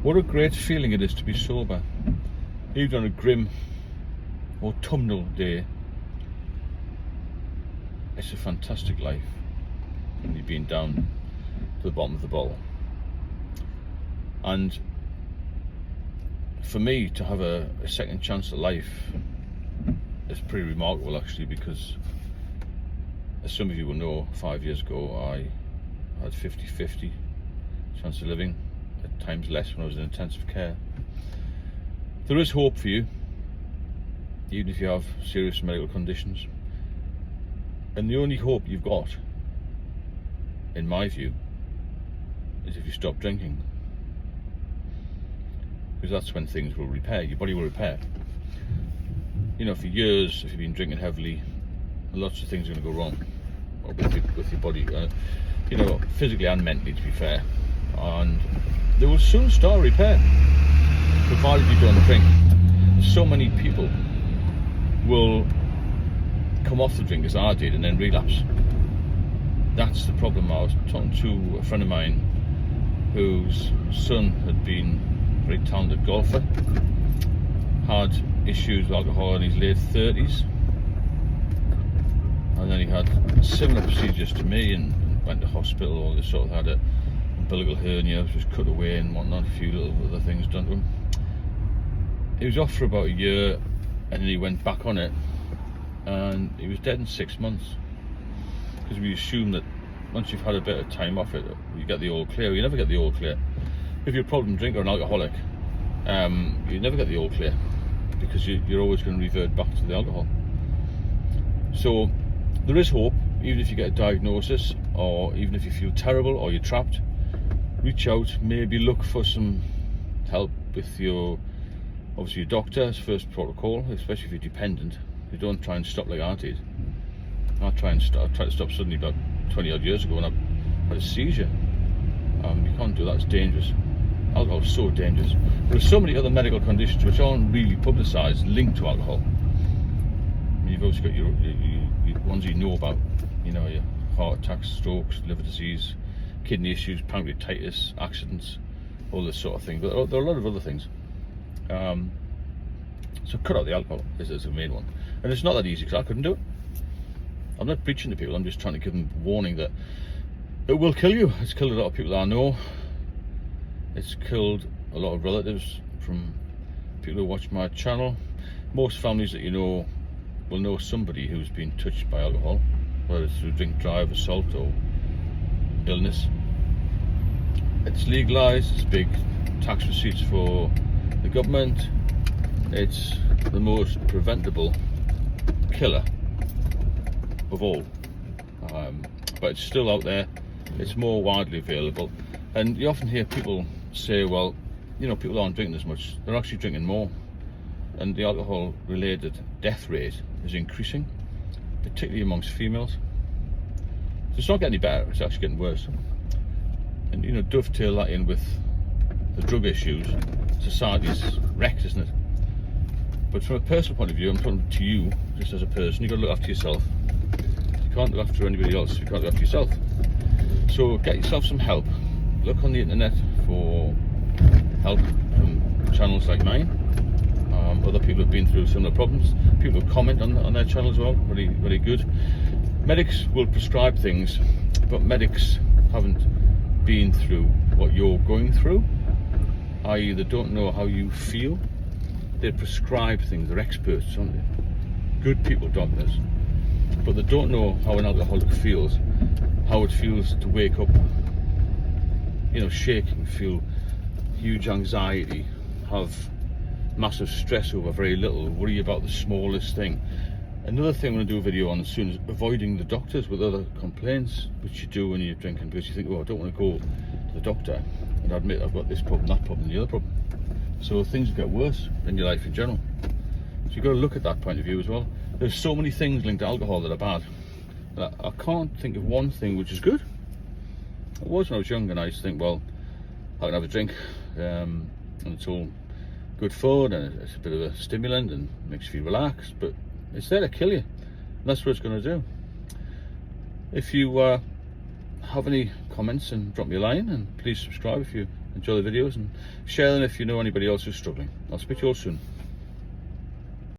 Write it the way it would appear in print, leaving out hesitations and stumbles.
What a great feeling it is to be sober, even on a grim autumnal day. It's a fantastic life when you've been down to the bottom of the bottle. And for me to have a second chance at life is pretty remarkable, actually, because as some of you will know, 5 years ago I had 50-50 chance of living, at times less when I was in intensive care. There is hope for you, even if you have serious medical conditions. And the only hope you've got, in my view, is if you stop drinking. Because that's when things will repair, your body will repair. You know, for years, if you've been drinking heavily, lots of things are going to go wrong with your body, you know, physically and mentally, to be fair. And they will soon start repair, provided you don't drink. So many people will come off the drink, as I did, and then relapse. That's the problem. I was talking to a friend of mine whose son had been a very talented golfer, had issues with alcohol in his late 30s, and then he had similar procedures to me and went to hospital. All this sort of, had a umbilical hernia, which was cut away and whatnot, a few little other things done to him. He was off for about a year, and then he went back on it, and he was dead in 6 months. Because we assume that once you've had a bit of time off it, you get the all clear. You never get the all clear. If you're a problem drinker or an alcoholic, you never get the all clear, because you're always going to revert back to the alcohol. So there is hope, even if you get a diagnosis, or even if you feel terrible or you're trapped. Reach out, maybe look for some help with obviously your doctor's first protocol, especially if you're dependent. You don't try and stop like I did. I tried to stop suddenly about 20 odd years ago when I had a seizure. You can't do that, it's dangerous. Alcohol is so dangerous. There are so many other medical conditions which aren't really publicised linked to alcohol. I mean, you've also got your ones you know about, you know, your heart attacks, strokes, liver disease, kidney issues, pancreatitis, accidents, all this sort of thing. But there are a lot of other things. So cut out the alcohol is the main one. And it's not that easy, because I couldn't do it. I'm not preaching to people, I'm just trying to give them warning that it will kill you. It's killed a lot of people that I know. It's killed a lot of relatives from people who watch my channel. Most families that you know will know somebody who's been touched by alcohol, whether it's through drink drive, assault, or illness. It's legalised, it's big tax receipts for the government. It's the most preventable killer of all, but it's still out there. It's more widely available, and you often hear people say, well, you know, people aren't drinking as much, they're actually drinking more, and the alcohol related death rate is increasing, particularly amongst females. So it's not getting any better, it's actually getting worse. And you know, dovetail that in with the drug issues, society's wrecked, isn't it? But from a personal point of view, I'm talking to you just as a person. You've got to look after yourself. You can't look after anybody else, you can't look after yourself. So get yourself some help. Look on the internet for help from channels like mine. Other people have been through similar problems. People who comment on their channel as well, very, very good. Medics will prescribe things, but medics haven't been through what you're going through, i.e. they don't know how you feel. They prescribe things, they're experts, aren't they? Good people, doctors, but they don't know how an alcoholic feels, how it feels to wake up, you know, shaking, feel huge anxiety, have massive stress over very little, worry about the smallest thing. Another thing I'm going to do a video on soon is avoiding the doctors with other complaints, which you do when you're drinking, because you think, oh, I don't want to go to the doctor and admit I've got this problem, that problem, and the other problem. So things get worse in your life in general. So you've got to look at that point of view as well. There's so many things linked to alcohol that are bad. I can't think of one thing which is good. It was when I was young, and I used to think, well, I can have a drink, and it's all good fun, and it's a bit of a stimulant and makes you feel relaxed, but it's there to kill you, and that's what it's going to do. If you have any comments, and drop me a line, and please subscribe if you enjoy the videos and share them if you know anybody else who's struggling. I'll speak to you all soon.